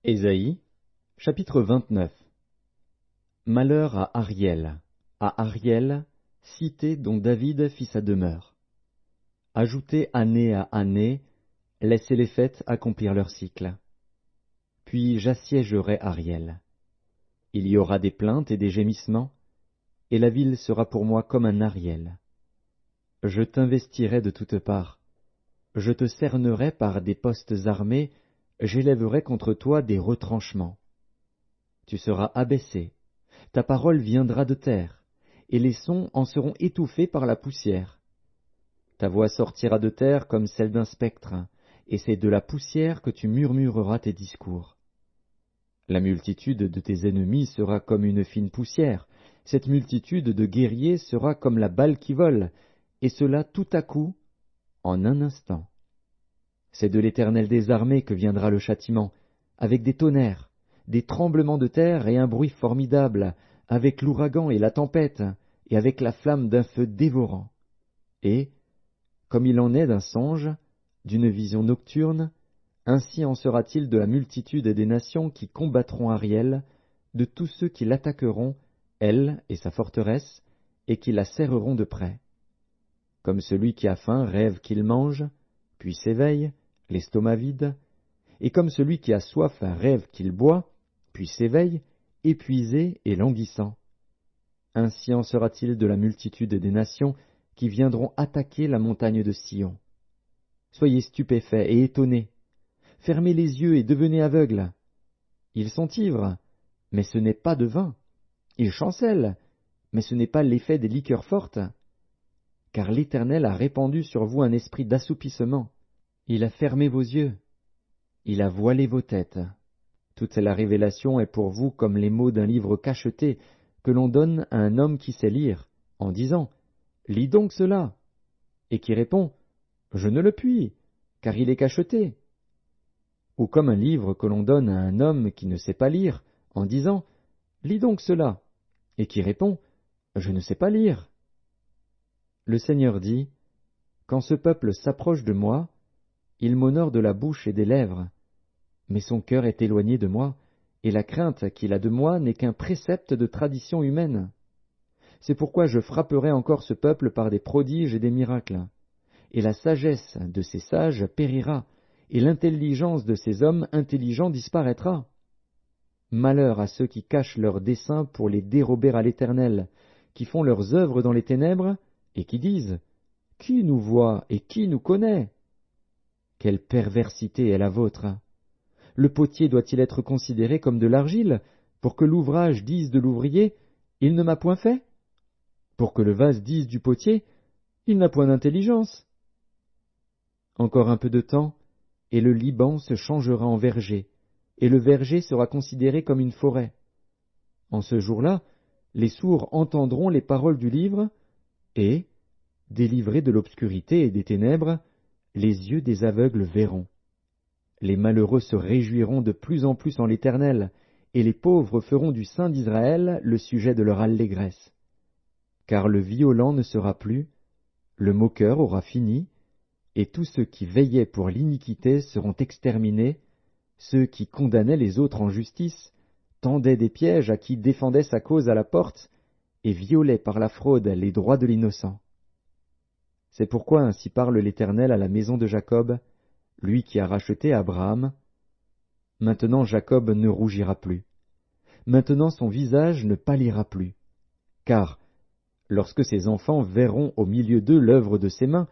Ésaïe, chapitre 29. Malheur à Ariel, cité dont David fit sa demeure. Ajoutez année à année, laissez les fêtes accomplir leur cycle. Puis j'assiégerai Ariel. Il y aura des plaintes et des gémissements, et la ville sera pour moi comme un Ariel. Je t'investirai de toutes parts, je te cernerai par des postes armés, j'élèverai contre toi des retranchements. Tu seras abaissé, ta parole viendra de terre, et les sons en seront étouffés par la poussière. Ta voix sortira de terre comme celle d'un spectre, et c'est de la poussière que tu murmureras tes discours. La multitude de tes ennemis sera comme une fine poussière, cette multitude de guerriers sera comme la balle qui vole, et cela tout à coup, en un instant. C'est de l'Éternel des armées que viendra le châtiment, avec des tonnerres, des tremblements de terre et un bruit formidable, avec l'ouragan et la tempête, et avec la flamme d'un feu dévorant. Et, comme il en est d'un songe, d'une vision nocturne, ainsi en sera-t-il de la multitude des nations qui combattront Ariel, de tous ceux qui l'attaqueront, elle et sa forteresse, et qui la serreront de près. Comme celui qui a faim rêve qu'il mange, puis s'éveille, l'estomac vide, et comme celui qui a soif rêve qu'il boit, puis s'éveille, épuisé et languissant. Ainsi en sera-t-il de la multitude des nations qui viendront attaquer la montagne de Sion. Soyez stupéfaits et étonnés, fermez les yeux et devenez aveugles. Ils sont ivres, mais ce n'est pas de vin. Ils chancellent, mais ce n'est pas l'effet des liqueurs fortes. Car l'Éternel a répandu sur vous un esprit d'assoupissement. Il a fermé vos yeux. Il a voilé vos têtes. Toute la révélation est pour vous comme les mots d'un livre cacheté que l'on donne à un homme qui sait lire, en disant « Lis donc cela » et qui répond « Je ne le puis, car il est cacheté » ou comme un livre que l'on donne à un homme qui ne sait pas lire, en disant « Lis donc cela » et qui répond « Je ne sais pas lire » Le Seigneur dit « Quand ce peuple s'approche de moi, il m'honore de la bouche et des lèvres, mais son cœur est éloigné de moi, et la crainte qu'il a de moi n'est qu'un précepte de tradition humaine. C'est pourquoi je frapperai encore ce peuple par des prodiges et des miracles, et la sagesse de ces sages périra, et l'intelligence de ces hommes intelligents disparaîtra. Malheur à ceux qui cachent leurs desseins pour les dérober à l'Éternel, qui font leurs œuvres dans les ténèbres, et qui disent « Qui nous voit et qui nous connaît ?» Quelle perversité est la vôtre! Le potier doit-il être considéré comme de l'argile, pour que l'ouvrage dise de l'ouvrier « Il ne m'a point fait » pour que le vase dise du potier « Il n'a point d'intelligence » Encore un peu de temps, et le Liban se changera en verger, et le verger sera considéré comme une forêt. En ce jour-là, les sourds entendront les paroles du livre, et, délivrés de l'obscurité et des ténèbres, les yeux des aveugles verront. Les malheureux se réjouiront de plus en plus en l'Éternel, et les pauvres feront du Saint d'Israël le sujet de leur allégresse. Car le violent ne sera plus, le moqueur aura fini, et tous ceux qui veillaient pour l'iniquité seront exterminés, ceux qui condamnaient les autres en justice, tendaient des pièges à qui défendait sa cause à la porte, et violaient par la fraude les droits de l'innocent. C'est pourquoi ainsi parle l'Éternel à la maison de Jacob, lui qui a racheté Abraham. Maintenant Jacob ne rougira plus. Maintenant son visage ne pâlira plus. Car, lorsque ses enfants verront au milieu d'eux l'œuvre de ses mains,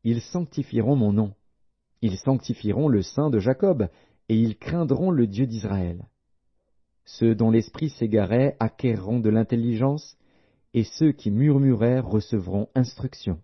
ils sanctifieront mon nom. Ils sanctifieront le Saint de Jacob, et ils craindront le Dieu d'Israël. Ceux dont l'esprit s'égarait acquerront de l'intelligence, et ceux qui murmuraient recevront instruction.